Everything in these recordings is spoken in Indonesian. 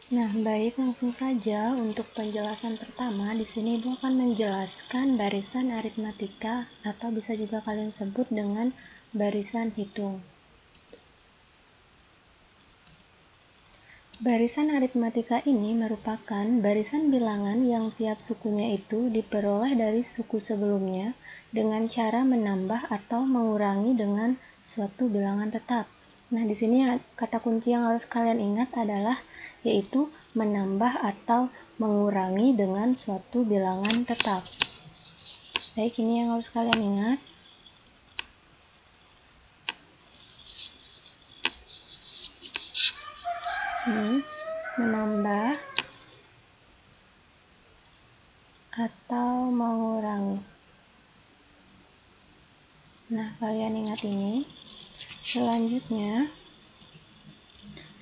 Nah, baik, langsung saja untuk penjelasan pertama. Di sini Ibu akan menjelaskan barisan aritmatika atau bisa juga kalian sebut dengan barisan hitung. Barisan aritmatika ini merupakan barisan bilangan yang tiap sukunya itu diperoleh dari suku sebelumnya dengan cara menambah atau mengurangi dengan suatu bilangan tetap. Nah, di sini kata kunci yang harus kalian ingat adalah yaitu menambah atau mengurangi dengan suatu bilangan tetap. Baik, ini yang harus kalian ingat. Menambah atau mengurangi. Nah, kalian ingat ini. Selanjutnya,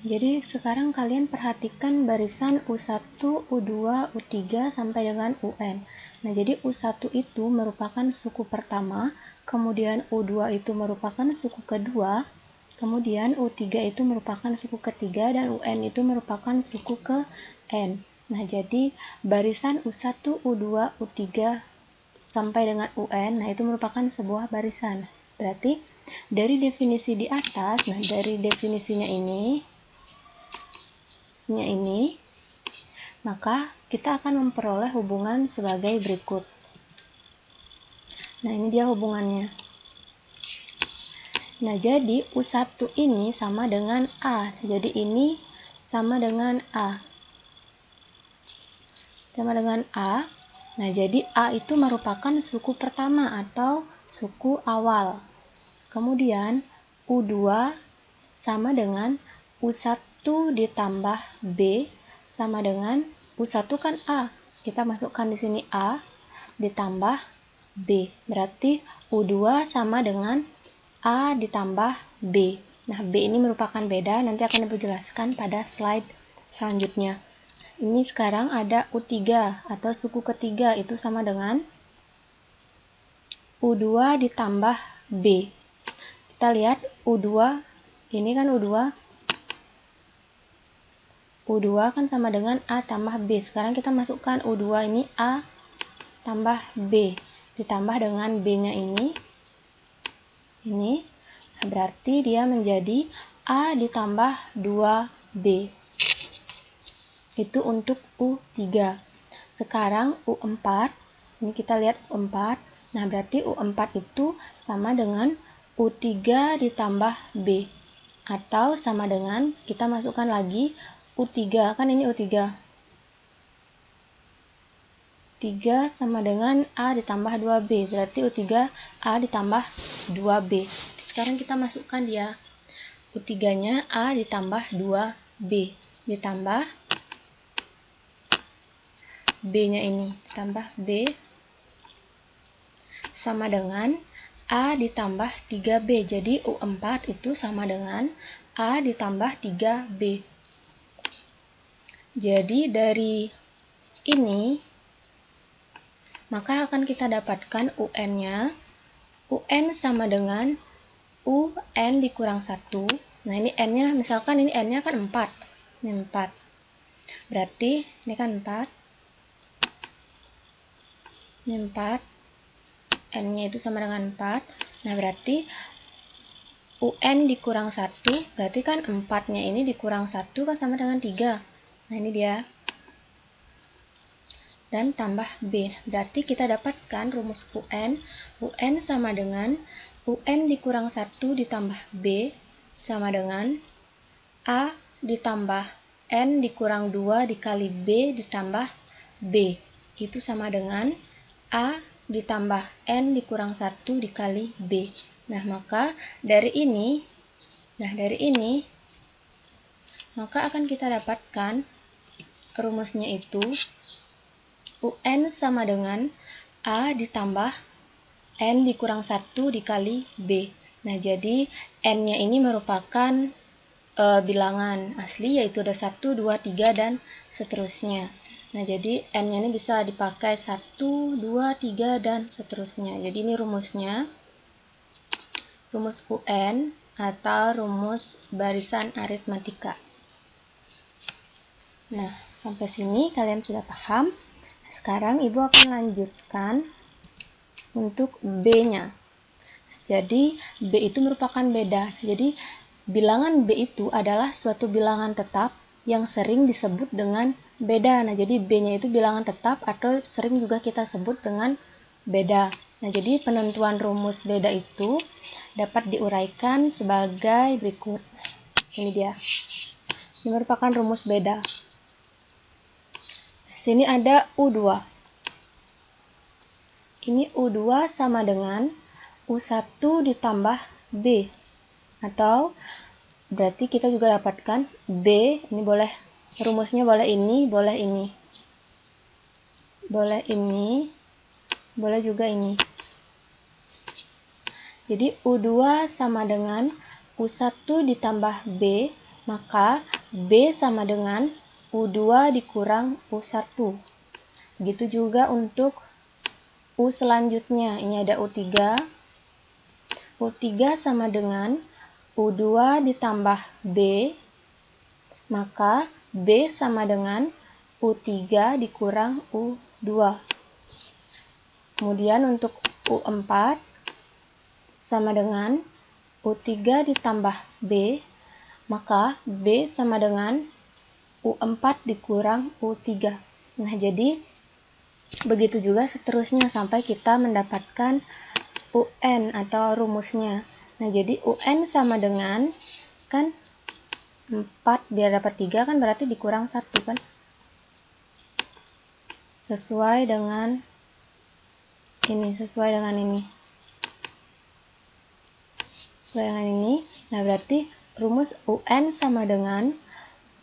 jadi sekarang kalian perhatikan barisan U1, U2, U3 sampai dengan UN. Nah, jadi U1 itu merupakan suku pertama, kemudian U2 itu merupakan suku kedua, kemudian U3 itu merupakan suku ketiga, dan UN itu merupakan suku ke N. Nah, jadi barisan U1, U2, U3 sampai dengan UN, nah itu merupakan sebuah barisan. Berarti dari definisi di atas, nah dari definisinya ini, maka kita akan memperoleh hubungan sebagai berikut. Nah, ini dia hubungannya. Nah, jadi U1 ini sama dengan A. Jadi ini sama dengan A. Sama dengan A. Nah, jadi A itu merupakan suku pertama atau suku awal. Kemudian U2 sama dengan U1 ditambah B sama dengan U1 kan A. Kita masukkan di sini A ditambah B. Berarti U2 sama dengan A ditambah B. Nah, B ini merupakan beda, nanti akan Ibu jelaskan pada slide selanjutnya. Ini sekarang ada U3 atau suku ketiga, itu sama dengan U2 ditambah B. Kita lihat U2, ini kan U2. U2 kan sama dengan A tambah B. Sekarang kita masukkan U2 ini A tambah B. Ditambah dengan B-nya ini. Nah, berarti dia menjadi A ditambah 2B. Itu untuk U3. Sekarang U4. Ini kita lihat U4. Nah, berarti U4 itu sama dengan U3 ditambah B. Atau sama dengan, kita masukkan lagi U3. Kan ini U3. 3 sama dengan A ditambah 2B. Berarti U3 A ditambah 2B. Sekarang kita masukkan dia. U3-nya A ditambah 2B. Ditambah B-nya ini. Ditambah B. Sama dengan A ditambah 3B. Jadi U4 itu sama dengan A ditambah 3B. Jadi dari ini, maka akan kita dapatkan UN-nya. UN sama dengan UN dikurang 1. Nah, ini N-nya, misalkan ini N-nya kan 4. Ini 4. Berarti ini kan 4. Ini 4. N-nya itu sama dengan 4. Nah, berarti UN dikurang 1. Berarti kan 4-nya ini dikurang 1 kan sama dengan 3. Nah, ini dia. Dan tambah B. Berarti kita dapatkan rumus UN. UN sama dengan UN dikurang 1 ditambah B sama dengan A ditambah N dikurang 2 dikali B ditambah B. Itu sama dengan A ditambah N dikurang 1 dikali B. Nah, maka dari ini, maka akan kita dapatkan rumusnya itu UN sama dengan A ditambah N dikurang 1 dikali B. Nah, jadi N-nya ini merupakan bilangan asli, yaitu ada 1, 2, 3, dan seterusnya. Nah, jadi N-nya ini bisa dipakai 1, 2, 3, dan seterusnya. Jadi ini rumusnya. Rumus UN atau rumus barisan aritmatika. Nah, sampai sini kalian sudah paham. Sekarang Ibu akan lanjutkan untuk B-nya. Jadi, B itu merupakan beda. Jadi, bilangan B itu adalah suatu bilangan tetap yang sering disebut dengan beda. Nah, jadi B-nya itu bilangan tetap atau sering juga kita sebut dengan beda. Nah, jadi penentuan rumus beda itu dapat diuraikan sebagai berikut. Ini dia. Ini merupakan rumus beda. Sini ada U2. Ini U2 sama dengan U1 ditambah B. Atau berarti kita juga dapatkan B, ini boleh rumusnya boleh ini, boleh ini. Boleh ini, boleh juga ini. Jadi U2 sama dengan U1 ditambah B, maka B sama dengan U2 dikurang U1. Begitu juga untuk U selanjutnya, ini ada U3. U3 sama dengan U2 ditambah B, maka B sama dengan U3 dikurang U2. Kemudian untuk U4 sama dengan U3 ditambah B, maka B sama dengan U4 dikurang U3. Nah, jadi begitu juga seterusnya sampai kita mendapatkan UN atau rumusnya. Nah, jadi UN sama dengan, kan 4 biar dapat 3 kan berarti dikurang 1 kan. Sesuai dengan ini, sesuai dengan ini. Nah, berarti rumus UN sama dengan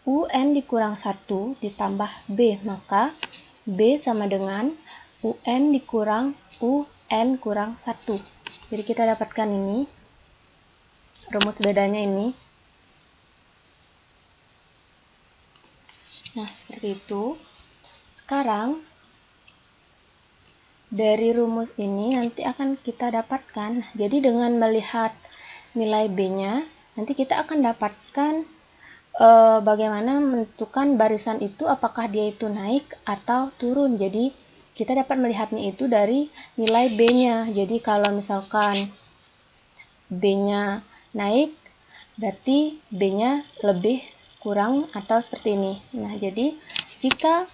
UN dikurang 1 ditambah B, maka B sama dengan UN dikurang UN kurang 1. Jadi kita dapatkan ini, rumus bedanya ini. Nah, seperti itu. Sekarang, dari rumus ini nanti akan kita dapatkan. Jadi dengan melihat nilai B-nya, nanti kita akan dapatkan bagaimana menentukan barisan itu apakah dia itu naik atau turun. Jadi kita dapat melihatnya itu dari nilai B-nya. Jadi kalau misalkan B-nya naik, berarti B-nya lebih kurang atau seperti ini. Nah, jadi jika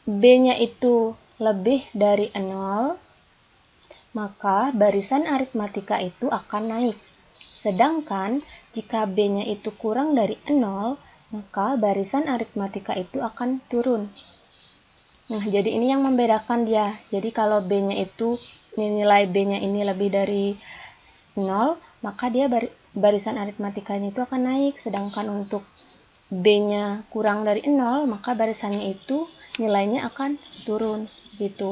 B-nya itu lebih dari 0, maka barisan aritmatika itu akan naik. Sedangkan jika B-nya itu kurang dari 0, maka barisan aritmatika itu akan turun. Nah, jadi ini yang membedakan dia. Jadi kalau B-nya itu, nilai B-nya ini lebih dari 0, maka dia barisan aritmatikanya itu akan naik. Sedangkan untuk B-nya kurang dari 0, maka barisannya itu nilainya akan turun. Seperti itu.